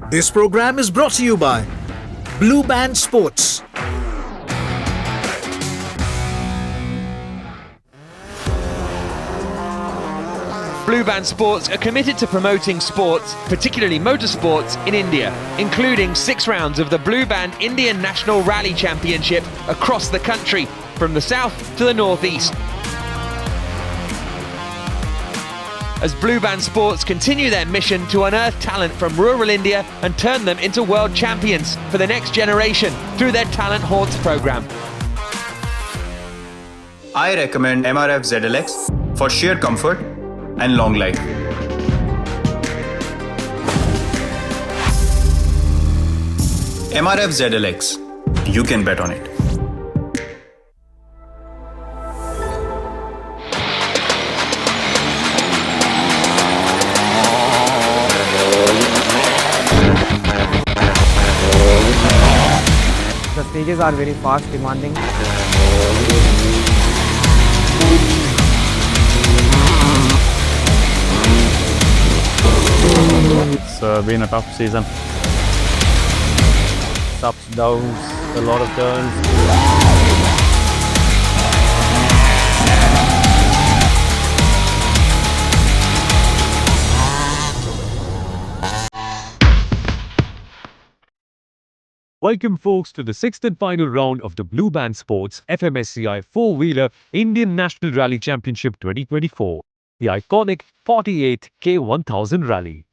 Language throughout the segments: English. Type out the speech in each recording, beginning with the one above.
This program is brought to you by Blueband Sports. Blueband Sports are committed to promoting sports, particularly motorsports, in India, including 6 rounds of the Blueband Indian National Rally Championship across the country, from the south to the northeast. As Blueband Sports continue their mission to unearth talent from rural India and turn them into world champions for the next generation through their Talent Haunts program. I recommend MRF ZLX for sheer comfort and long life. MRF ZLX, you can bet on it. The stages are very fast, demanding. It's been a tough season. Ups, downs, a lot of turns. Welcome folks to the 6th and final round of the Blueband Sports Fmsci 4-wheeler Indian National Rally Championship 2024, the iconic 48th K1000 Rally.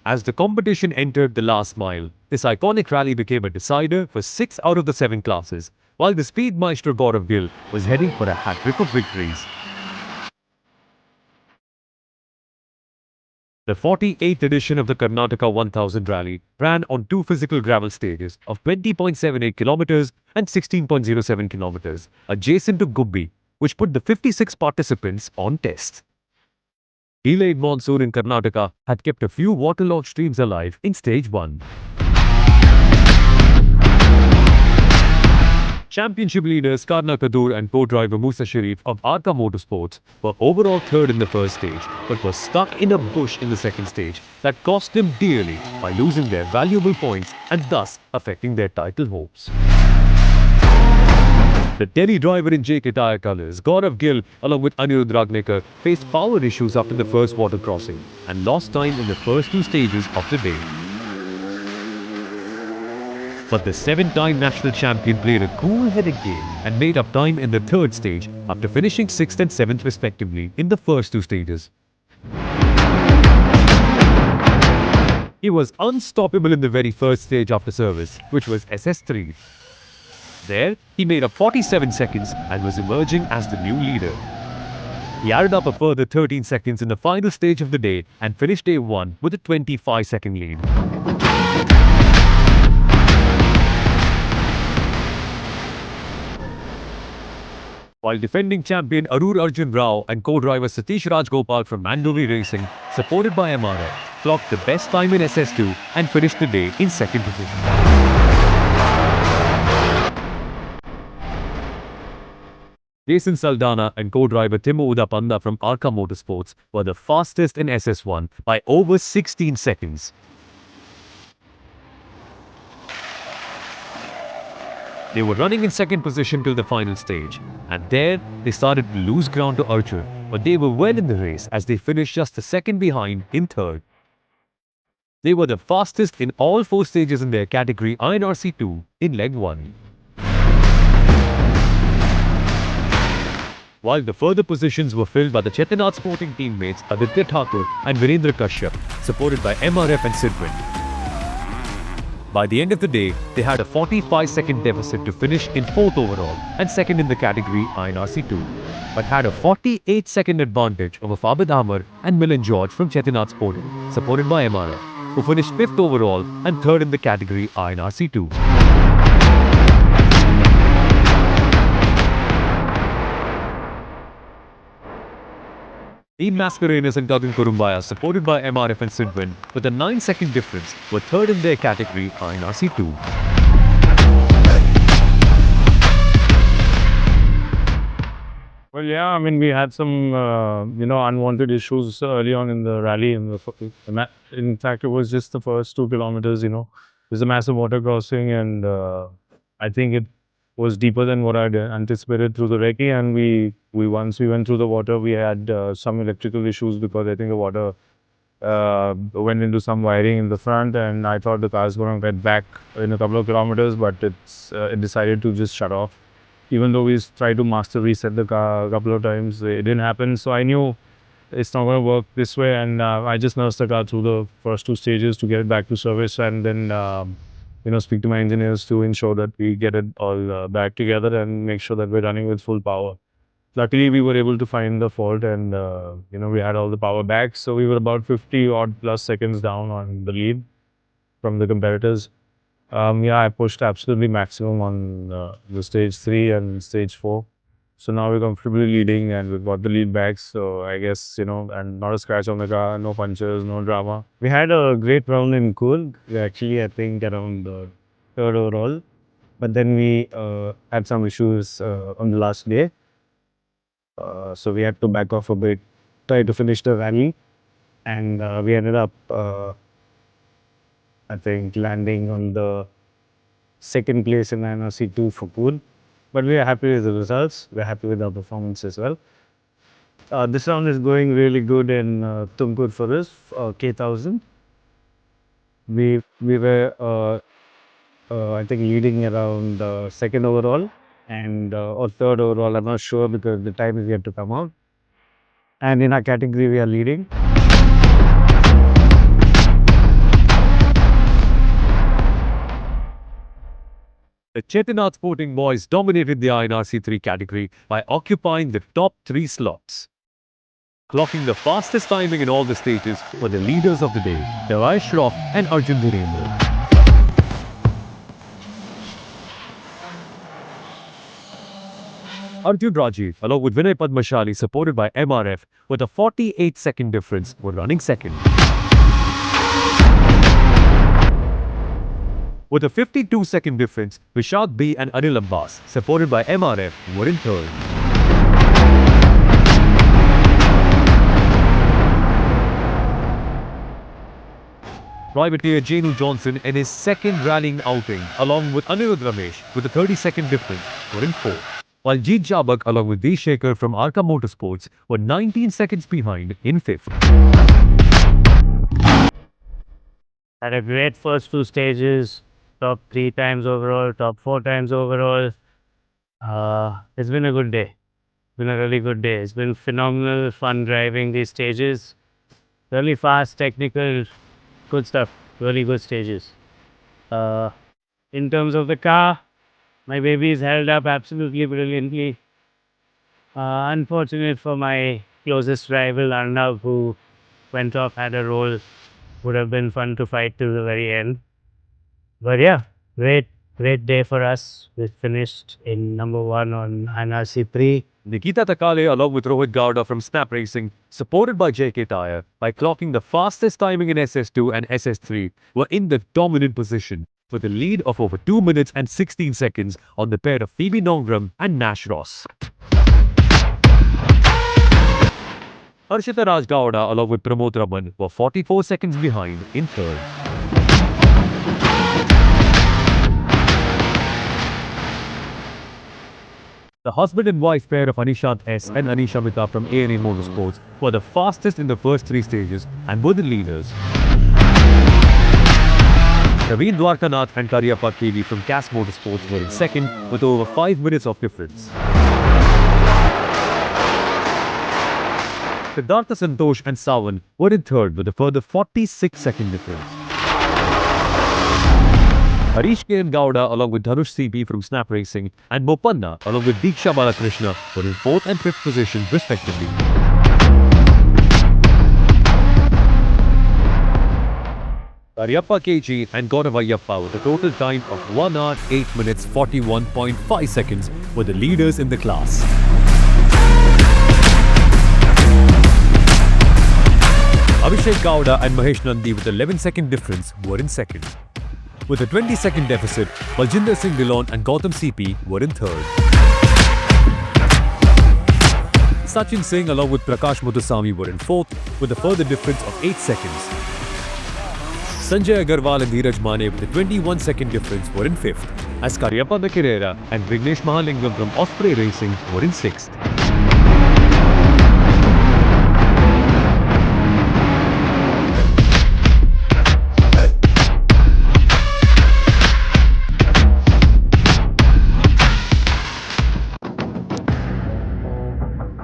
As the competition entered the last mile, this iconic rally became a decider for 6 out of the 7 classes, while the speed maestro Gaurav Gill was heading for a hat-trick of victories. The 48th edition of the Karnataka 1000 Rally ran on 2 physical gravel stages of 20.78 kilometers and 16.07 kilometers, adjacent to Gubbi, which put the 56 participants on test. Delayed monsoon in Karnataka had kept a few waterlogged streams alive in stage 1. Championship leaders Karna Kadur and co-driver Musa Sharif of Arka Motorsports were overall third in the first stage, but were stuck in a bush in the second stage that cost them dearly by losing their valuable points and thus affecting their title hopes. The Delhi driver in JK Tyre colours, Gaurav Gill, along with Anirudh Ragnekar, faced power issues after the first water crossing and lost time in the first 2 stages of the day. But the 7-time national champion played a cool-headed game and made up time in the 3rd stage after finishing 6th and 7th respectively in the first 2 stages. He was unstoppable in the very first stage after service, which was SS3. There, he made up 47 seconds and was emerging as the new leader. He added up a further 13 seconds in the final stage of the day and finished day 1 with a 25-second lead. While defending champion Arur Arjun Rao and co-driver Satish Rajgopal from Mandovi Racing, supported by MRF, clocked the best time in SS2 and finished the day in 2nd position. Jason Saldana and co-driver Timo Udapanda from Arka Motorsports were the fastest in SS1 by over 16 seconds. They were running in 2nd position till the final stage, and there they started to lose ground to Archer, but they were well in the race as they finished just a second behind in 3rd. They were the fastest in all 4 stages in their category INRC2 in leg 1. While the further positions were filled by the Chetinath Sporting teammates Aditya Thakur and Virendra Kashyap, supported by MRF and Sidwind. By the end of the day, they had a 45-second deficit to finish in 4th overall and 2nd in the category INRC2, but had a 48-second advantage over Fabid Amar and Milan George from Chetinath Sporting, supported by MRF, who finished 5th overall and 3rd in the category INRC2. Team Mascarenas and Gagan Kurumbaya, supported by MRF and Sidwind, with a 9-second difference, were 3rd in their category INRC2. Well, yeah, I mean, we had some, unwanted issues early on in the rally. In fact, it was just the first 2 kilometers, There's a massive water crossing, and I think it was deeper than what I'd anticipated through the recce. And once we went through the water, we had some electrical issues because I think the water went into some wiring in the front, and I thought the car was going to get back in a couple of kilometers, but it decided to just shut off. Even though we tried to master reset the car a couple of times, it didn't happen. So I knew it's not going to work this way, and I just nursed the car through the first 2 stages to get it back to service, and then speak to my engineers to ensure that we get it all back together and make sure that we're running with full power. Luckily, we were able to find the fault, and we had all the power back, so we were about 50 odd plus seconds down on the lead from the competitors. I pushed absolutely maximum on the stage 3 and stage 4. So now we're comfortably leading, and we've got the lead back. So I guess, and not a scratch on the car, no punches, no drama. We had a great round in Cool. We actually, I think, around the 3rd overall. But then we had some issues on the last day. So we had to back off a bit, try to finish the rally. And we ended up I think landing on the 2nd place in NRC 2 for pool. But we are happy with the results. We're happy with our performance as well. This round is going really good in Tumkur for us, K1000. We were, I think, leading around 2nd overall and or 3rd overall. I'm not sure because the time is yet to come out. And in our category, we are leading. The Chetinath Sporting Boys dominated the INRC3 category by occupying the top 3 slots. Clocking the fastest timing in all the stages were the leaders of the day, Devai Shroff and Arjun Dhirendra. Arjun Rajiv, along with Vinay Padmashali, supported by MRF, with a 48-second difference, were running second. With a 52-second difference, Vishad B and Anil Abbas, supported by MRF, were in third. Privateer Jenu Johnson in his 2nd rallying outing, along with Anirudh Ramesh, with a 30-second difference, were in fourth. While Jeet Jabak, along with D. Shekhar from Arka Motorsports, were 19 seconds behind in 5th. Had a great first 2 stages, top 3 times overall, top 4 times overall. It's been a good day. It's been a really good day. It's been phenomenal fun driving these stages. Really fast, technical, good stuff. Really good stages. In terms of the car, my baby's held up absolutely brilliantly. Unfortunate for my closest rival, Arnav, who went off, had a roll. Would have been fun to fight till the very end. But yeah, great day for us. We finished in number 1 on NRC3. Nikita Takale, along with Rohit Gowda from Snap Racing, supported by JK Tyre, by clocking the fastest timing in SS2 and SS3, were in the dominant position, with a lead of over 2 minutes and 16 seconds on the pair of Phoebe Nongram and Nash Ross. Harshita Raj Gowda, along with Pramod Raman, were 44 seconds behind in third. The husband and wife pair of Anishant S. and Anisha Mita from A&A Motorsports were the fastest in the first 3 stages and were the leaders. Naveen Dwarkanath and Karyappa KV from CAS Motorsports were in second with over 5 minutes of difference. Siddhartha Santosh and Sawan were in third with a further 46-second difference. Harish Kiran Gowda, along with Dhanush CP from Snap Racing, and Bopanna, along with Diksha Balakrishna, were in 4th and 5th positions respectively. Karyappa KG and Gaurav Ayyappa with a total time of 1 hour, 8 minutes, 41.5 seconds were the leaders in the class. Abhishek Gowda and Mahesh Nandi with 11-second difference were in second. With a 20-second deficit, Baljinder Singh Dillon and Gautam CP were in third. Sachin Singh along with Prakash Muthuswamy were in 4th with a further difference of 8 seconds. Sanjay Agarwal and Dheeraj Mane with a 21-second difference were in 5th, as Cariappa Carrera and Vignesh Mahalingam from Osprey Racing were in 6th.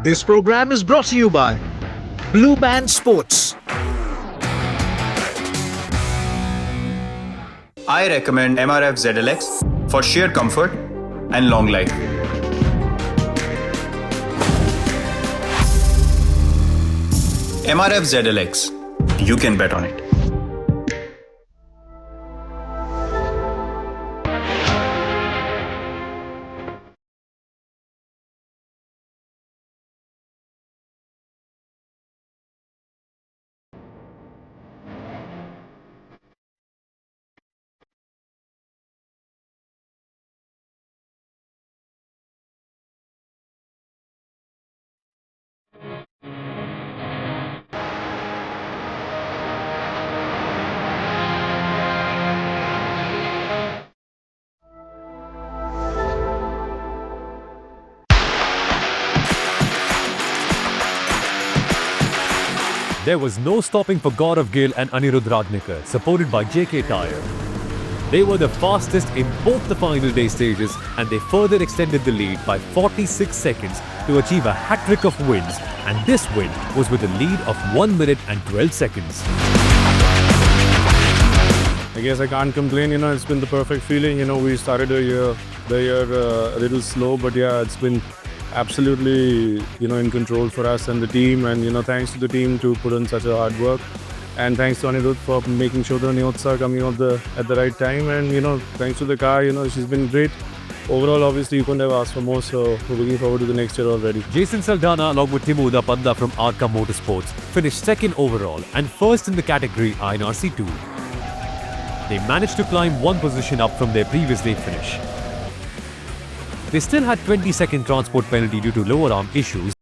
This program is brought to you by Blueband Sports. I recommend MRF ZLX for sheer comfort and long life. MRF ZLX, you can bet on it. There was no stopping for Gaurav Gill and Anirudh Rajnikar, supported by JK Tyre. They were the fastest in both the final day stages and they further extended the lead by 46 seconds to achieve a hat-trick of wins, and this win was with a lead of 1 minute and 12 seconds. I guess I can't complain, it's been the perfect feeling. We started the year a little slow, but yeah, it's been absolutely, in control for us and the team. And, thanks to the team to put in such a hard work. And thanks to Anirudh for making sure the notes are coming out at the right time. And, thanks to the car, she's been great. Overall, obviously, you couldn't have asked for more, so we're looking forward to the next year already. Jason Saldana along with Timu Udapadda from Arca Motorsports finished second overall and first in the category INRC2. They managed to climb one position up from their previous late finish. They still had 20-second transport penalty due to lower arm issues,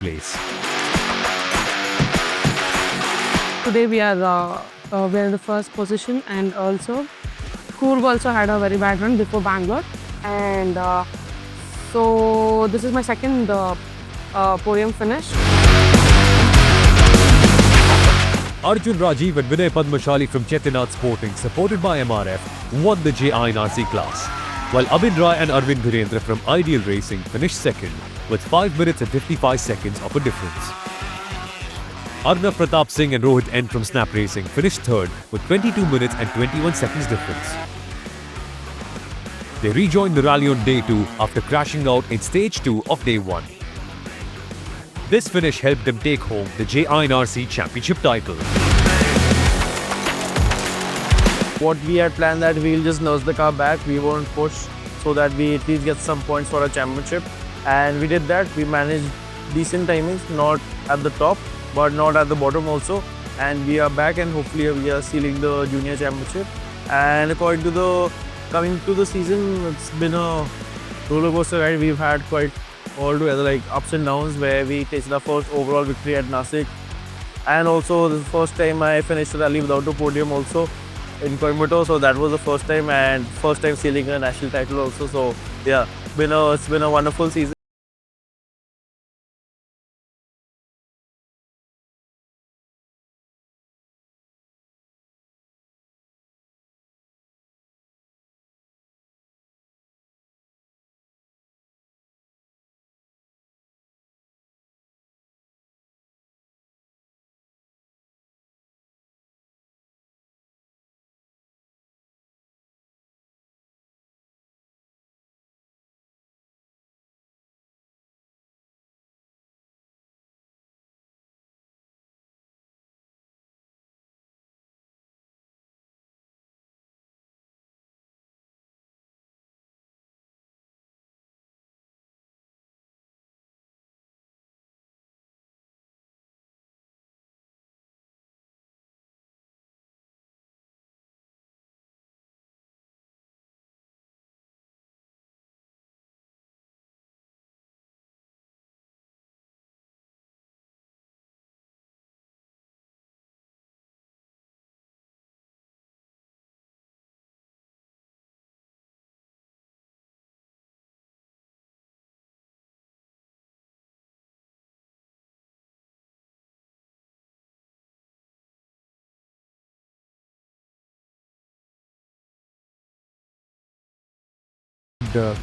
place. Today we're in the first position, and also Coorg also had a very bad run before Bangalore, and so this is my second podium finish. Arjun Rajiv and Vinay Padmashali from K1000 Sporting, supported by MRF, won the JINRC class, while Abhin Rai and Arvind Virendra from Ideal Racing finished second with 5 minutes and 55 seconds of a difference. Arnav Pratap Singh and Rohit N from Snap Racing finished third with 22 minutes and 21 seconds difference. They rejoined the rally on day 2 after crashing out in stage 2 of day 1. This finish helped them take home the JINRC championship title. What we had planned that we'll just nurse the car back, we won't push, so that we at least get some points for a championship. And we did that. We managed decent timings, not at the top, but not at the bottom also. And we are back, and hopefully we are sealing the junior championship. And according to coming to the season, it's been a roller coaster ride. We've had quite all together like ups and downs, where we tasted our first overall victory at Nasik, and also this is the first time I finished the rally without a podium also in Coimbatore, so that was the first time, and first time sealing a national title also. So yeah, it's been a wonderful season.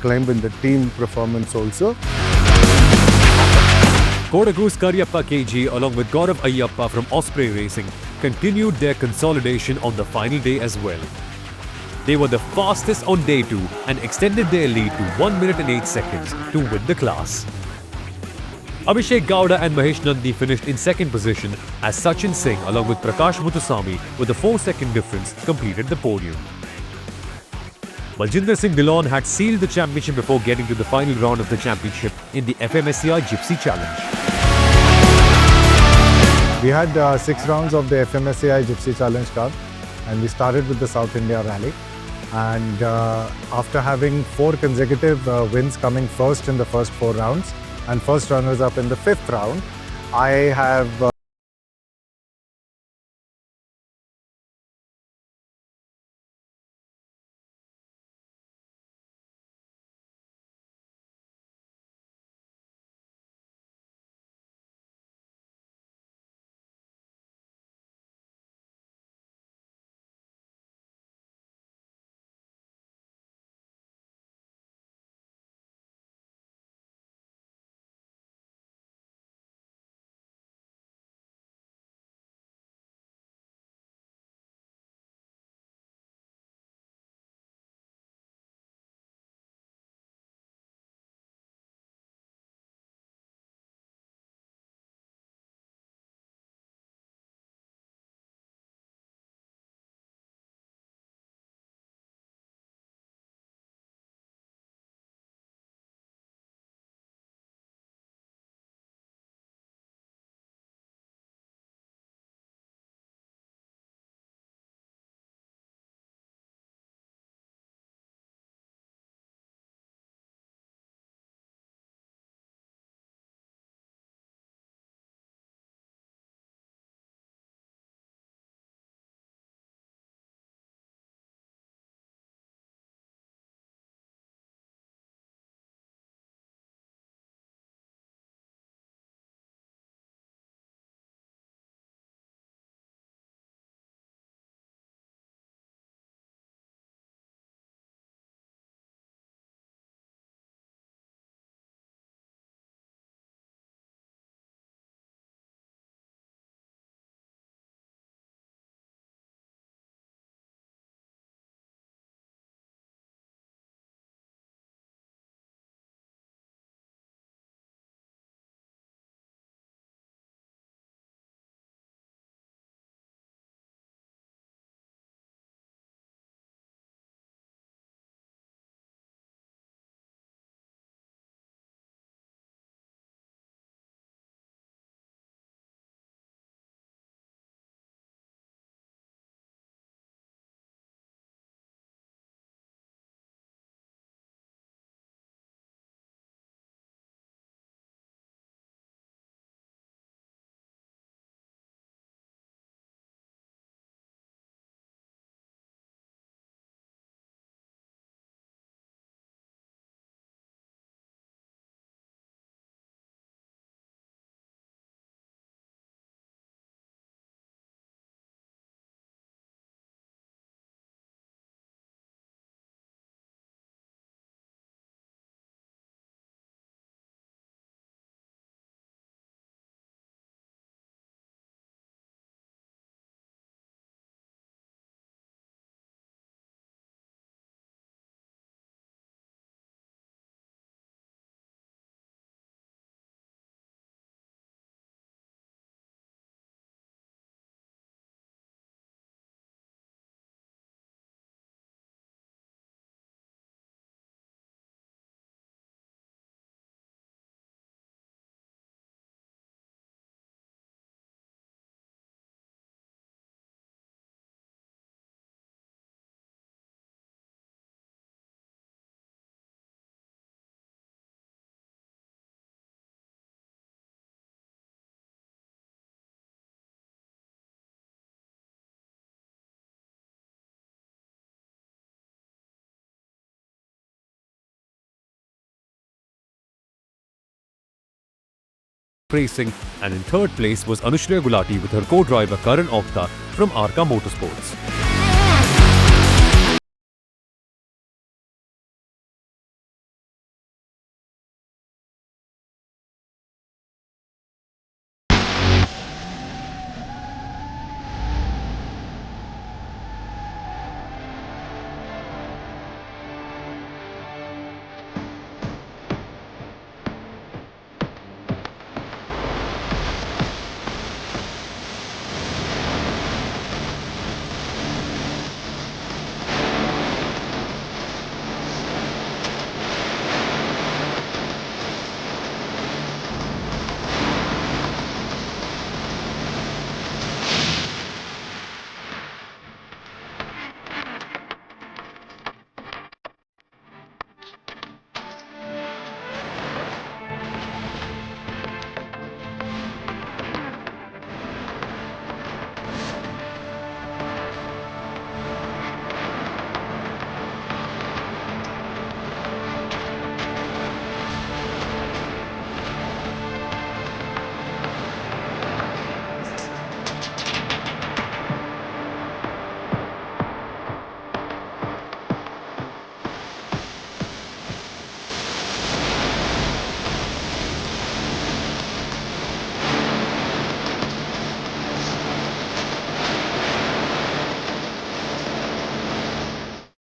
Climb in the team performance also. Kodagu's Karyappa KG along with Gaurav Ayyappa from Osprey Racing continued their consolidation on the final day as well. They were the fastest on day 2 and extended their lead to 1 minute and 8 seconds to win the class. Abhishek Gowda and Mahesh Nandi finished in second position as Sachin Singh along with Prakash Muthusamy with a 4-second difference completed the podium. Baljinder Singh Dillon had sealed the championship before getting to the final round of the championship in the Fmsci Gypsy Challenge. We had 6 rounds of the Fmsci Gypsy Challenge Cup, and we started with the South India Rally. And after having 4 consecutive wins, coming first in the first 4 rounds and first runners up in the 5th round, I have Racing, and in third place was Anushriya Gulati with her co-driver Karan Okta from Arka Motorsports.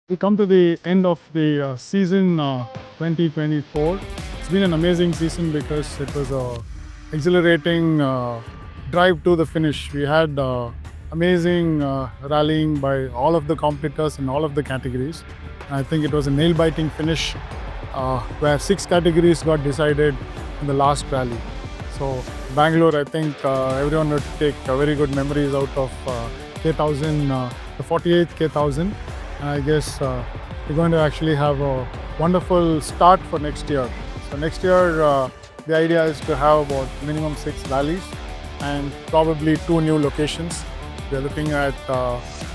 We come to the end of the season 2024. It's been an amazing season because it was a exhilarating drive to the finish. We had amazing rallying by all of the competitors in all of the categories. And I think it was a nail-biting finish where 6 categories got decided in the last rally. So Bangalore, I think everyone would take very good memories out of K1000, the 48th K1000. And I guess we're going to actually have a wonderful start for next year. So next year, the idea is to have about minimum 6 rallies and probably 2 new locations. We're looking at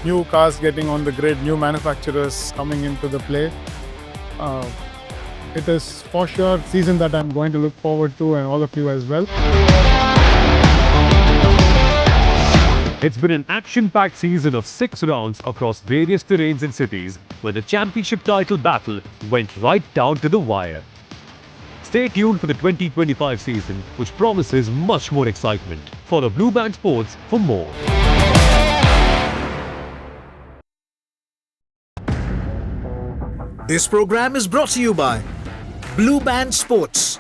new cars getting on the grid, new manufacturers coming into the play. It is for sure a season that I'm going to look forward to, and all of you as well. It's been an action-packed season of 6 rounds across various terrains and cities, where the championship title battle went right down to the wire. Stay tuned for the 2025 season, which promises much more excitement. Follow Blueband Sports for more. This program is brought to you by Blueband Sports.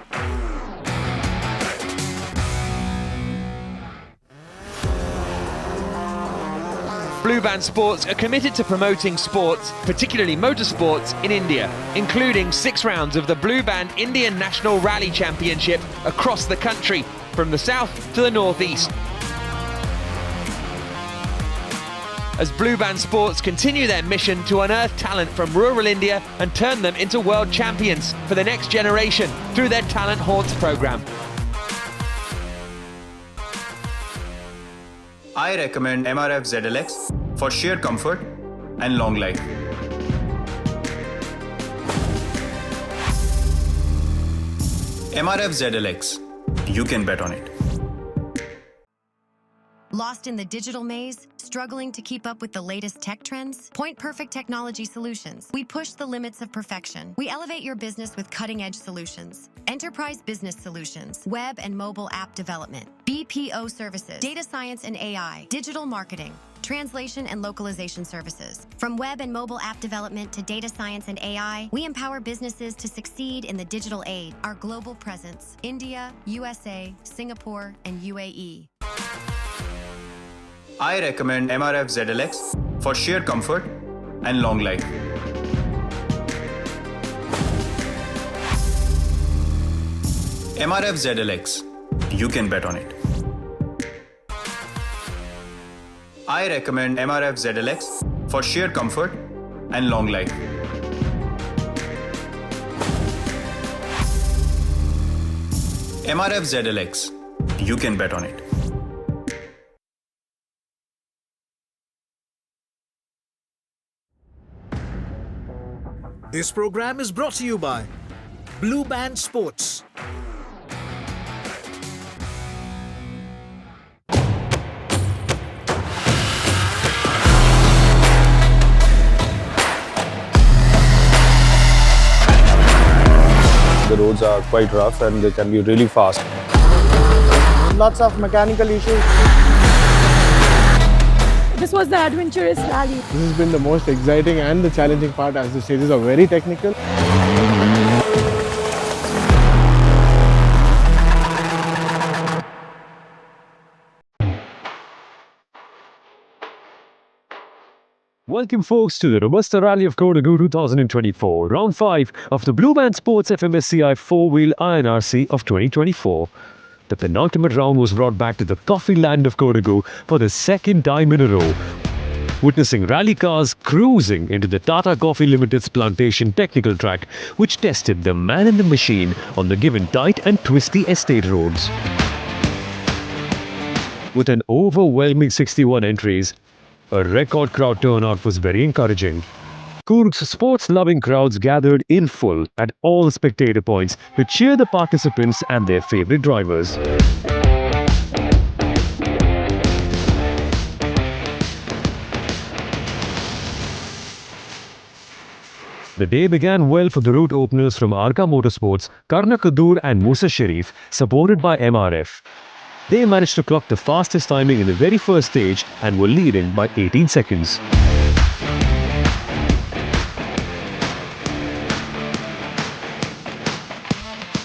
Blueband Sports are committed to promoting sports, particularly motorsports, in India, including 6 rounds of the Blueband Indian National Rally Championship across the country, from the south to the northeast. As Blueband Sports continue their mission to unearth talent from rural India and turn them into world champions for the next generation through their Talent Haunts program. I recommend MRF ZLX for sheer comfort and long life. MRF ZLX, you can bet on it. Lost in the digital maze? Struggling to keep up with the latest tech trends? Point Perfect Technology Solutions. We push the limits of perfection. We elevate your business with cutting-edge solutions. Enterprise business solutions, web and mobile app development, BPO services, data science and AI, digital marketing, translation and localization services. From web and mobile app development to data science and AI, we empower businesses to succeed in the digital age. Our global presence: India, USA, Singapore, and UAE. I recommend MRF ZLX for sheer comfort and long life. MRF ZLX, you can bet on it. I recommend MRF ZLX for sheer comfort and long life. MRF ZLX, you can bet on it. This program is brought to you by Blueband Sports. roads are quite rough and they can be really fast. Lots of mechanical issues. This was the adventurous rally. This has been the most exciting and the challenging part as the stages are very technical. Welcome folks to the Robusta Rally of Kodagu 2024, Round 5 of the Blueband Sports Fmsci 4-wheel INRC of 2024. The penultimate round was brought back to the coffee land of Kodagu for the second time in a row, witnessing rally cars cruising into the Tata Coffee Limited's plantation technical track, which tested the man and the machine on the given tight and twisty estate roads. With an overwhelming 61 entries, a record crowd turnout was very encouraging. Coorg's sports-loving crowds gathered in full at all spectator points to cheer the participants and their favorite drivers. The day began well for the route openers from Arka Motorsports, Karna Kadur and Musa Sharif, supported by MRF. They managed to clock the fastest timing in the very first stage and were leading by 18 seconds.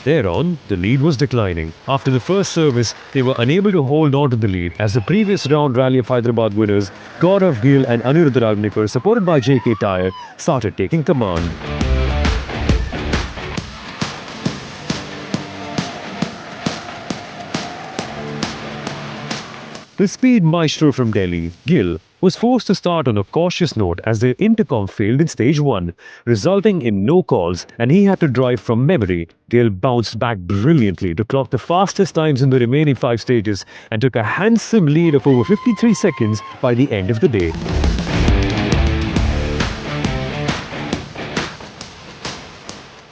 Thereon, the lead was declining. After the first service, they were unable to hold on to the lead as the previous round Rally of Hyderabad winners, Gaurav Gill and Anirudh Ragnikar, supported by JK Tyre, started taking command. The speed maestro from Delhi, Gill, was forced to start on a cautious note as their intercom failed in stage 1, resulting in no calls, and he had to drive from memory. Gill bounced back brilliantly to clock the fastest times in the remaining 5 stages and took a handsome lead of over 53 seconds by the end of the day.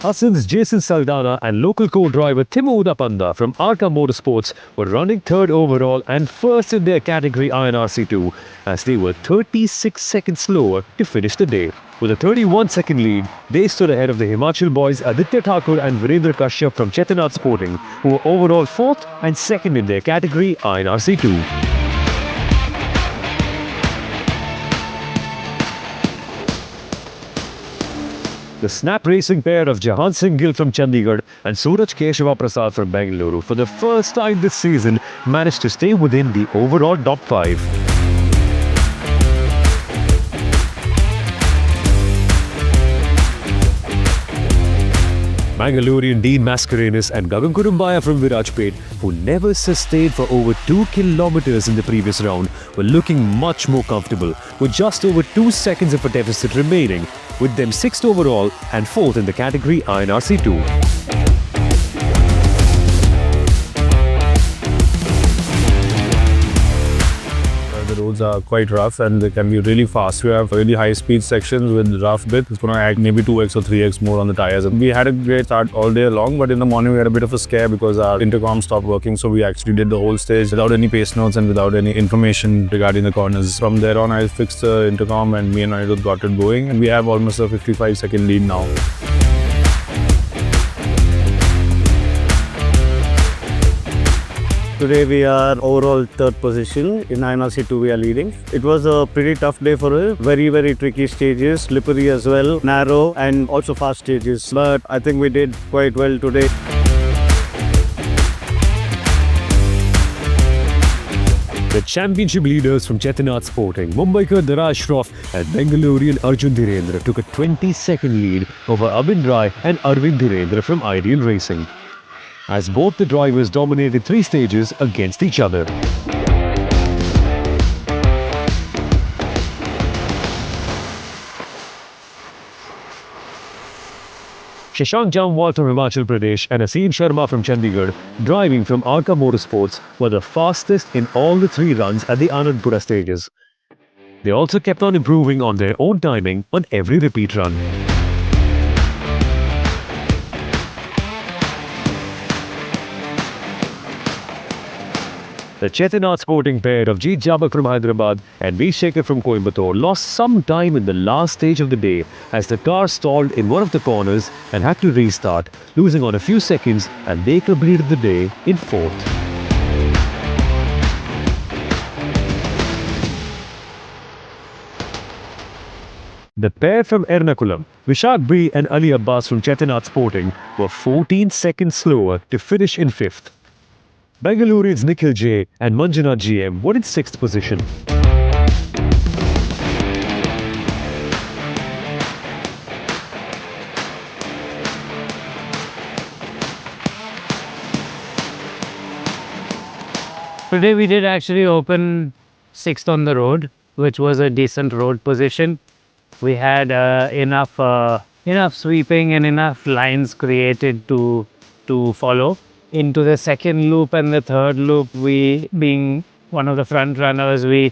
Hassan's Jason Saldana and local co-driver Timo Udapanda from Arka Motorsports were running 3rd overall and 1st in their category INRC2 as they were 36 seconds slower to finish the day. With a 31-second lead, they stood ahead of the Himachal boys Aditya Thakur and Virendra Kashyap from Chetinath Sporting, who were overall 4th and 2nd in their category INRC2. The snap racing pair of Jahan Singh Gill from Chandigarh and Suraj Keshava Prasad from Bengaluru for the first time this season managed to stay within the overall top 5. Mangalurian Dean Mascarenas and Gagan Kurumbaya from Virajpet, who never sustained for over 2 kilometers in the previous round, were looking much more comfortable, with just over 2 seconds of a deficit remaining, with them 6th overall and 4th in the category INRC2. The roads are quite rough and they can be really fast. We have really high speed sections with rough bits. It's going to add maybe 2x or 3x more on the tires. We had a great start all day long, but in the morning we had a bit of a scare because our intercom stopped working. So we actually did the whole stage without any pace notes and without any information regarding the corners. From there on, I fixed the intercom and me and Anirudh got it going. And we have almost a 55-second lead now. Today we are overall 3rd position. In INRC2 we are leading. It was a pretty tough day for us. Very tricky stages, slippery as well, narrow and also fast stages. But I think we did quite well today. The championship leaders from Chetinath Sporting, Mumbaikar Daraj Shroff and Bengalurian Arjun Dhirendra took a 20-second lead over Abhin Rai and Arvind Dhirendra from Ideal Racing, as both the drivers dominated 3 stages against each other. Shashank Jamwal from Himachal Pradesh and Aseem Sharma from Chandigarh, driving from Arka Motorsports, were the fastest in all the 3 runs at the Anandpura stages. They also kept on improving on their own timing on every repeat run. The Chetinath sporting pair of Jeet Jabak from Hyderabad and V. Shekhar from Coimbatore lost some time in the last stage of the day as the car stalled in one of the corners and had to restart, losing on a few seconds, and they completed the day in 4th. The pair from Ernakulam, Vishak B and Ali Abbas from Chetinath Sporting, were 14 seconds slower to finish in 5th. Bengaluru's Nikhil J and Manjunath GM were in 6th position. Today we did actually open 6th on the road, which was a decent road position. We had enough sweeping and enough lines created to follow. Into the second loop and the third loop, we being one of the front runners, we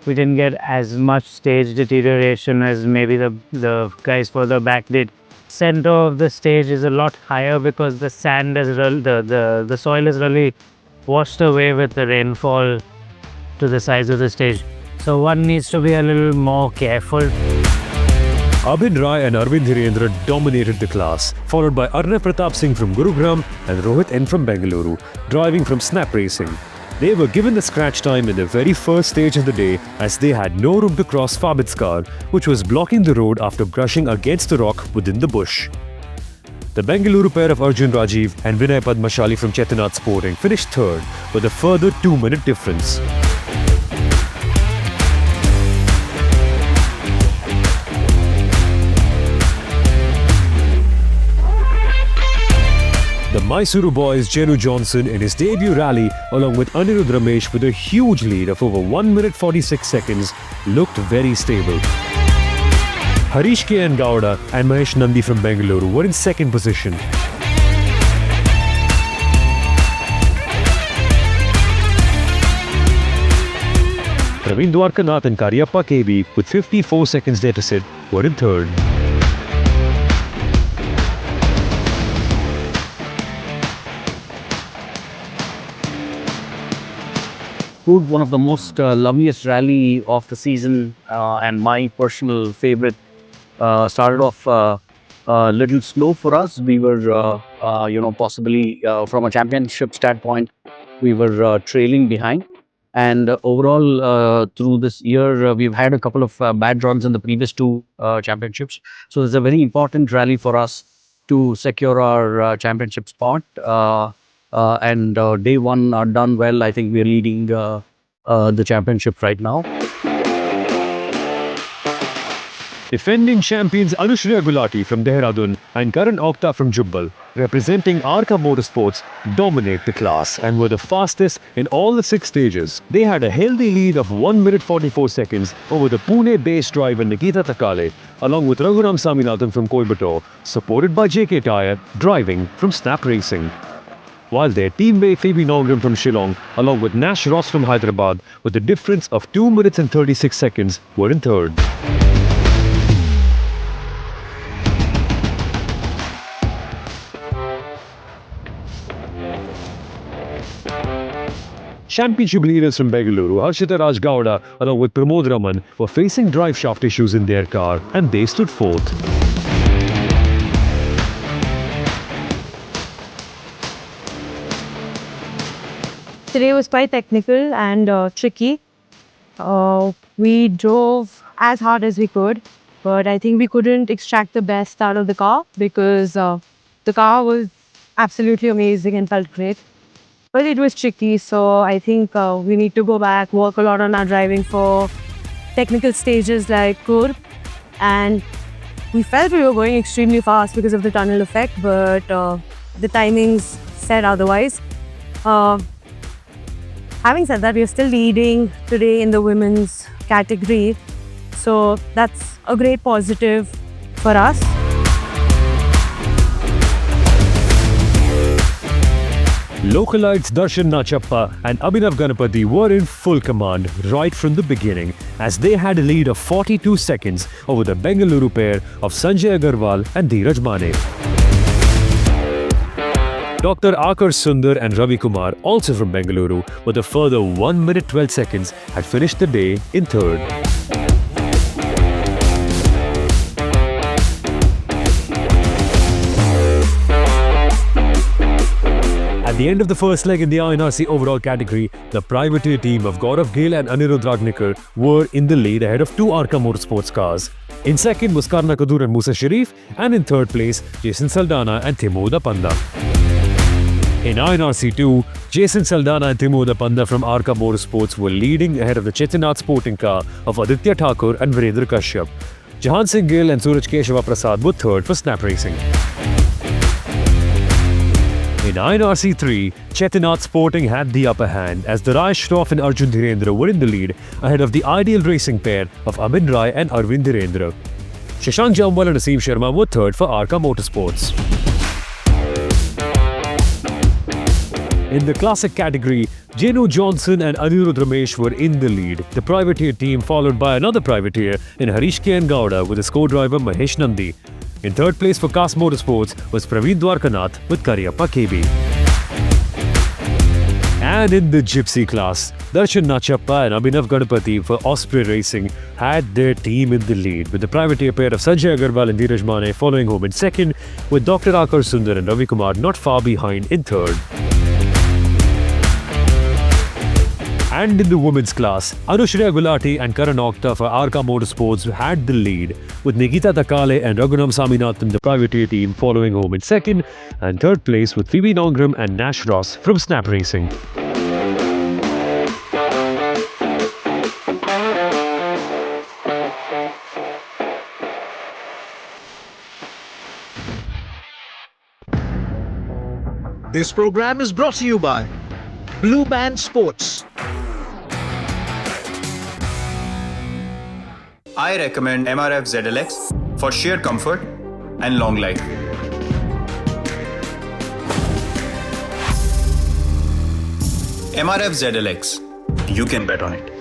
didn't get as much stage deterioration as maybe the guys further back did. Center of the stage is a lot higher because the sand is the soil is really washed away with the rainfall to the sides of the stage. So one needs to be a little more careful. Abhin Rai and Arvind Hirendra dominated the class, followed by Arnav Pratap Singh from Gurugram and Rohit N from Bengaluru, driving from Snap Racing. They were given the scratch time in the very first stage of the day as they had no room to cross Fabit's car, which was blocking the road after brushing against the rock within the bush. The Bengaluru pair of Arjun Rajiv and Vinay Padmashali from Chetinath Sporting finished 3rd with a further 2-minute difference. The Mysuru boys Jenu Johnson in his debut rally along with Anirudh Ramesh with a huge lead of over 1 minute 46 seconds looked very stable. Harish K. N. Gowda and Mahesh Nandi from Bengaluru were in 2nd position. Praveen Dwarkanath and Karyappa KB with 54 seconds deficit were in 3rd. One of the most loveliest rally of the season and my personal favorite. Started off a little slow for us. We were, possibly from a championship standpoint, we were trailing behind. And overall, through this year, we've had a couple of bad runs in the previous 2 championships. So it's a very important rally for us to secure our championship spot. And day 1 are done well. I think we're leading the championship right now. Defending champions Anushriya Gulati from Dehradun and Karan Okta from Jubbal, representing Arka Motorsports, dominate the class and were the fastest in all the 6 stages. They had a healthy lead of 1 minute 44 seconds over the Pune-based driver Nikita Takale, along with Raghuram Saminathan from Coimbatore, supported by JK Tyre, driving from Snap Racing. While their teammate Phoebe Nongam from Shillong, along with Nash Ross from Hyderabad, with a difference of 2 minutes and 36 seconds, were in 3rd. Championship leaders from Bengaluru, Harshita Raj Gowda, along with Pramod Raman, were facing drive shaft issues in their car and they stood 4th. Today was quite technical and tricky. We drove as hard as we could, but I think we couldn't extract the best out of the car because the car was absolutely amazing and felt great. But it was tricky, so I think we need to go back, work a lot on our driving for technical stages like Kur. And we felt we were going extremely fast because of the tunnel effect, but the timings said otherwise. Having said that, we are still leading today in the women's category, so that's a great positive for us. Localites Darshan Nachappa and Abhinav Ganapati were in full command right from the beginning as they had a lead of 42 seconds over the Bengaluru pair of Sanjay Agarwal and Dheeraj Mane. Dr. Akar Sundar and Ravi Kumar, also from Bengaluru, with a further 1 minute 12 seconds, had finished the day in third. At the end of the first leg in the INRC overall category, the privateer team of Gaurav Gill and Anirudh Ragnikar were in the lead ahead of two Arca Motorsports cars. In second was Karna Kadur and Musa Sharif, and in third place, Jason Saldana and Timoda Panda. In INRC 2, Jason Saldana and Timoda Panda from Arca Motorsports were leading ahead of the Chetinath sporting car of Aditya Thakur and Virendra Kashyap. Jahan Singh Gill and Suraj Keshava Prasad were third for Snap Racing. In INRC 3, Chetinath Sporting had the upper hand as the Rai Shroff and Arjun Dhirendra were in the lead ahead of the ideal racing pair of Amin Rai and Arvind Dhirendra. Shashank Jamwal and Aseem Sharma were third for Arca Motorsports. In the classic category, Jenu Johnson and Anirudh Ramesh were in the lead, the privateer team followed by another privateer in Harish K. and Gowda with his co-driver Mahesh Nandi. In third place for Kas Motorsports was Praveen Dwarkanath with Karyappa KB. And in the Gypsy class, Darshan Nachappa and Abhinav Ganapati for Osprey Racing had their team in the lead, with the privateer pair of Sanjay Agarwal and Dheeraj Mane following home in second, with Dr. Akar Sundar and Ravi Kumar not far behind in third. And in the women's class, Anushriya Gulati and Karan Okta for Arca Motorsports had the lead, with Nikita Takale and Raghunam Saminathan, the privateer team, following home in second, and third place with Phoebe Nongram and Nash Ross from Snap Racing. This program is brought to you by Blueband Sports. I recommend MRF ZLX for sheer comfort and long life. MRF ZLX, you can bet on it.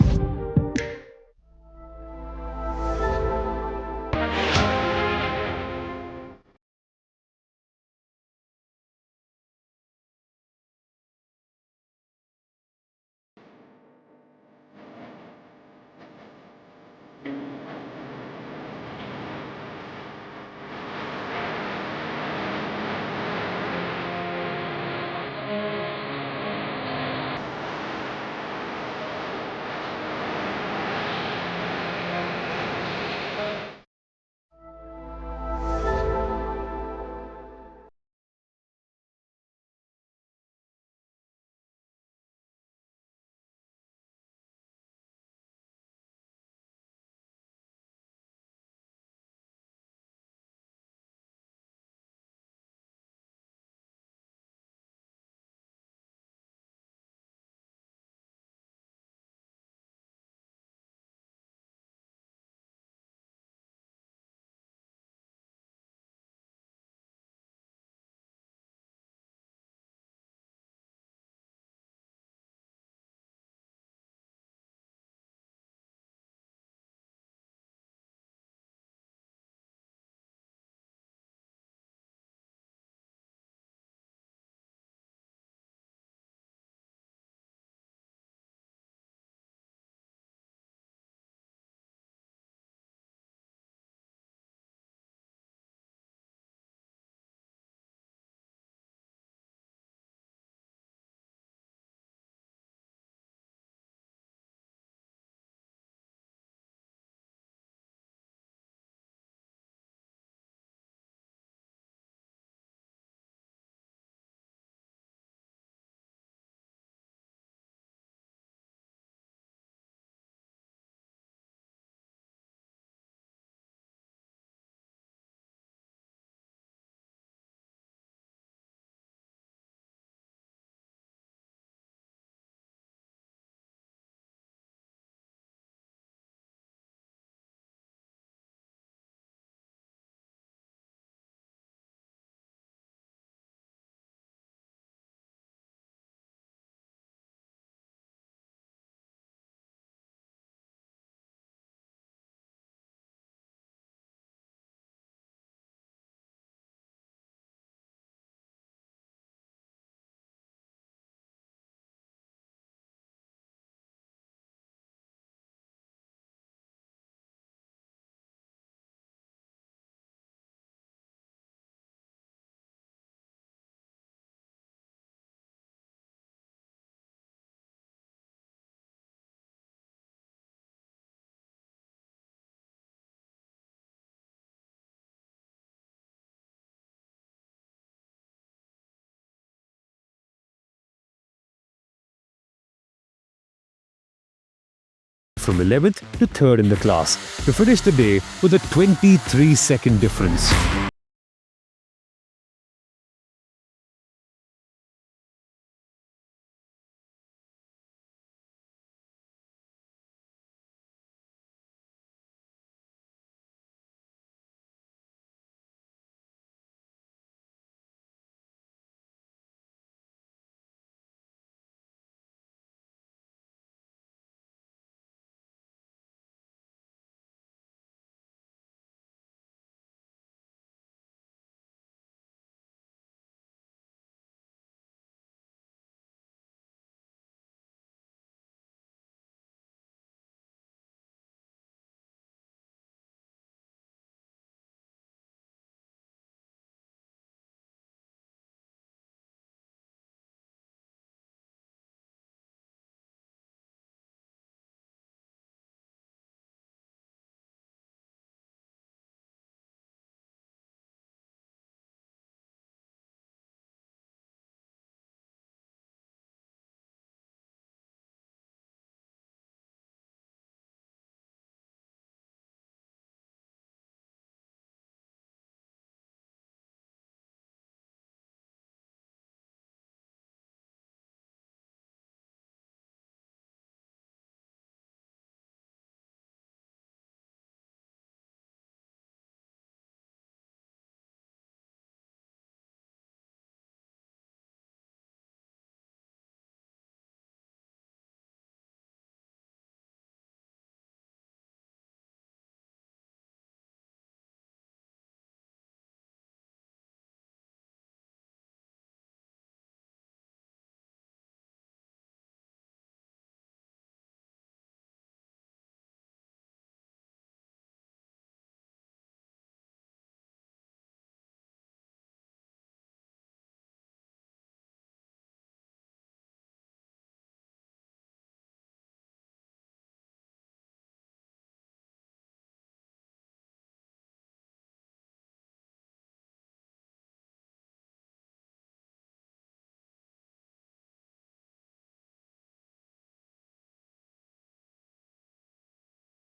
from 11th to 3rd in the class to finish the day with a 23-second difference.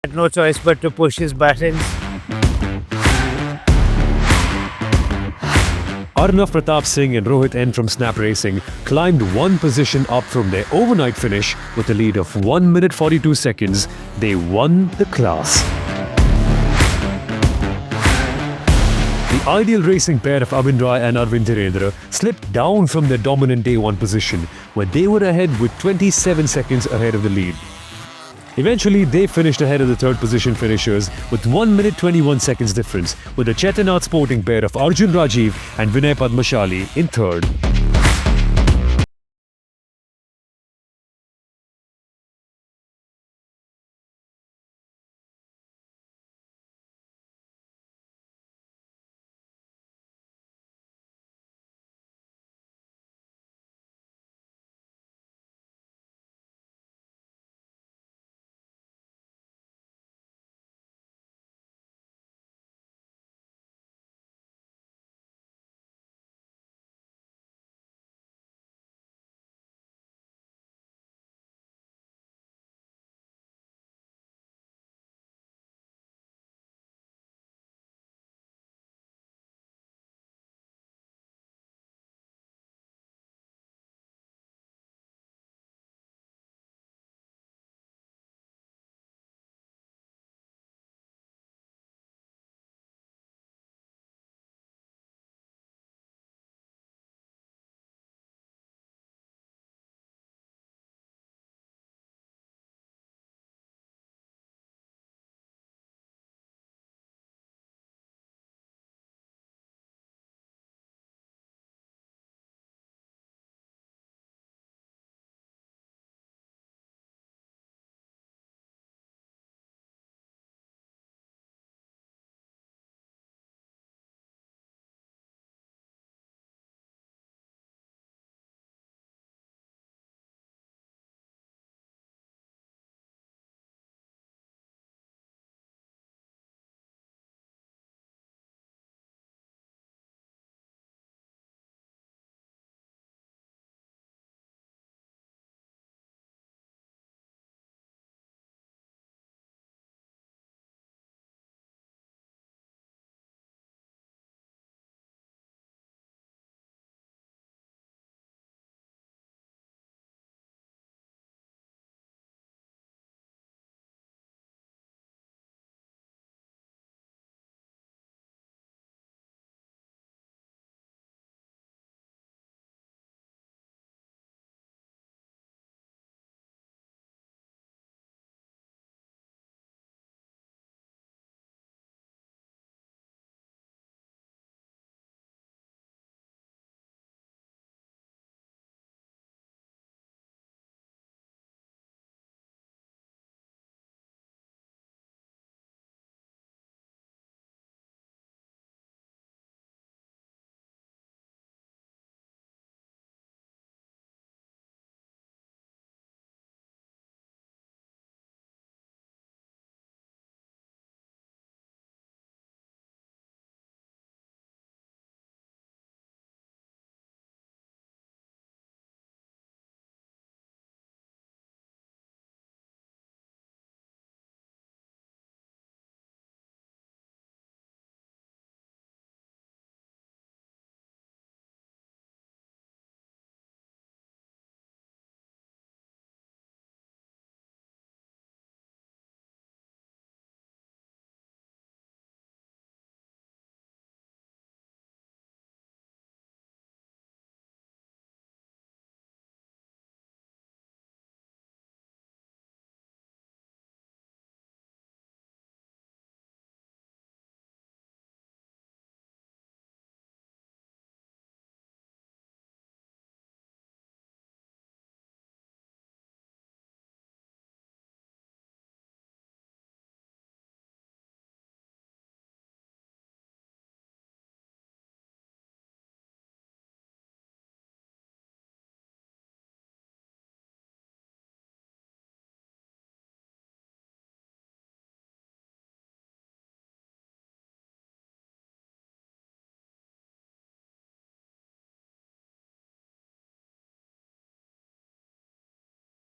Had no choice but to push his buttons. Arnav Pratap Singh and Rohit N from Snap Racing climbed one position up from their overnight finish with a lead of 1 minute 42 seconds. They won the class. The ideal racing pair of Abhin Rai and Arvind Dhirendra slipped down from their dominant day one position, where they were ahead with 27 seconds ahead of the lead. Eventually, they finished ahead of the third position finishers with 1 minute 21 seconds difference, with the Chetanat sporting pair of Arjun Rajiv and Vinay Padmashali in third.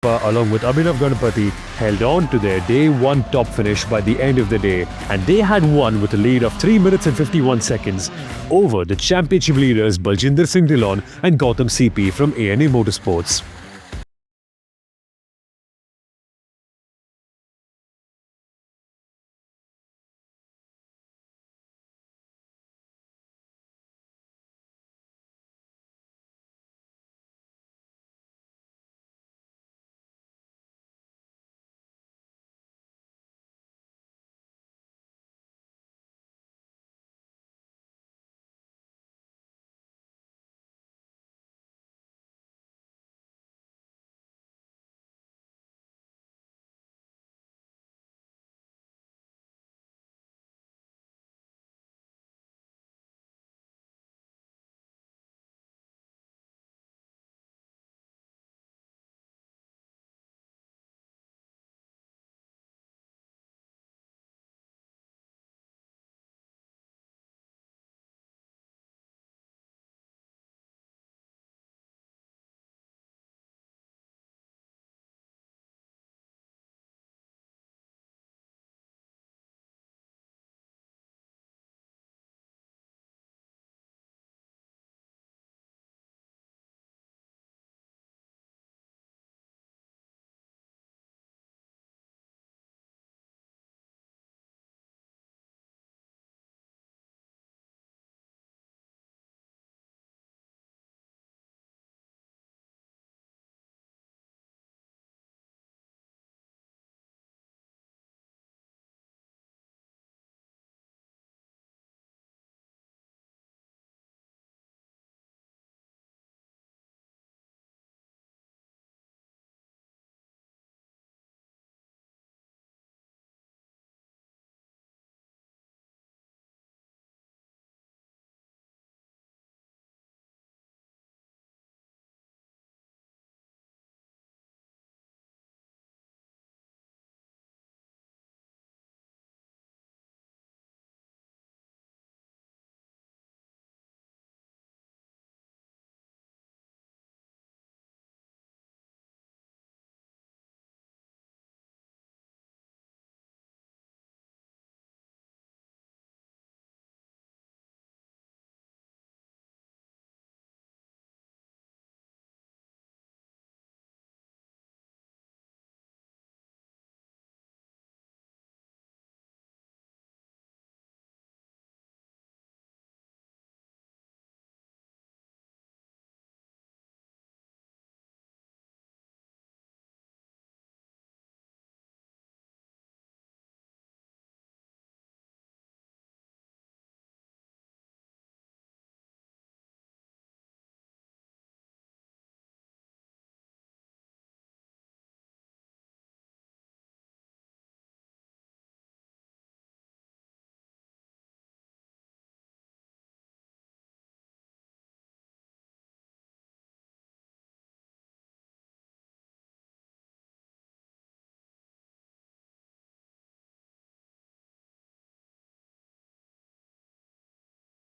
Kariyappa along with Abhinav Ganapati held on to their day 1 top finish by the end of the day, and they had won with a lead of 3 minutes and 51 seconds over the championship leaders Baljinder Singh Dhillon and Gautam CP from A&A Motorsports.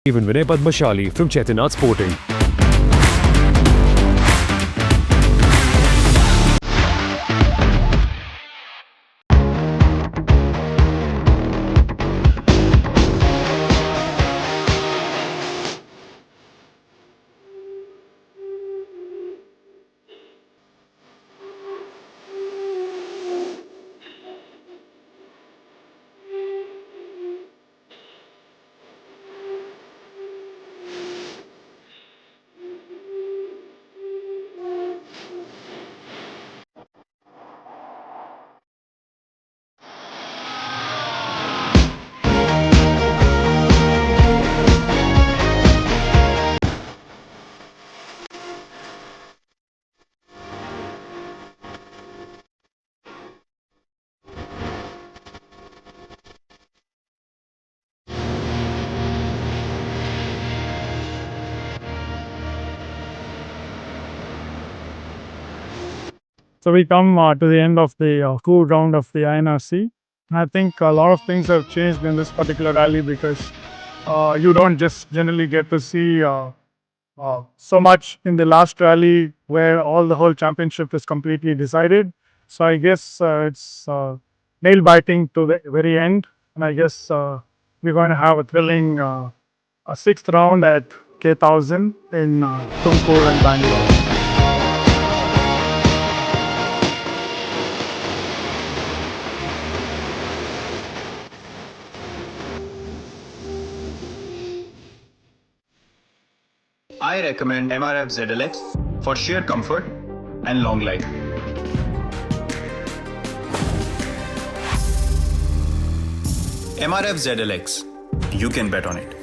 Even Vinay Padmashali from Chetinath Sporting. So we come to the end of the cool round of the INRC. I think a lot of things have changed in this particular rally because you don't just generally get to see so much in the last rally. where all the whole championship is completely decided. So I guess it's nail biting to the very end, and I guess we're going to have a thrilling a sixth round at K1000 in Tumkur and Bangalore. I recommend MRF ZLX for sheer comfort and long life. MRF ZLX, you can bet on it.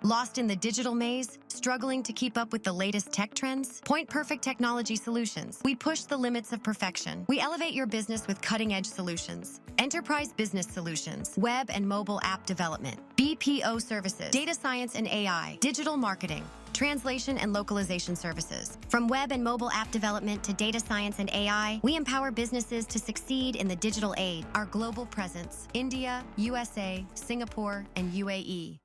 Lost in the digital maze? Struggling to keep up with the latest tech trends? Point Perfect Technology Solutions. We push the limits of perfection. We elevate your business with cutting-edge solutions. Enterprise business solutions, web and mobile app development, BPO services, data science and AI, digital marketing, translation and localization services. From web and mobile app development to data science and AI, we empower businesses to succeed in the digital age. Our global presence: India, USA, Singapore, and UAE.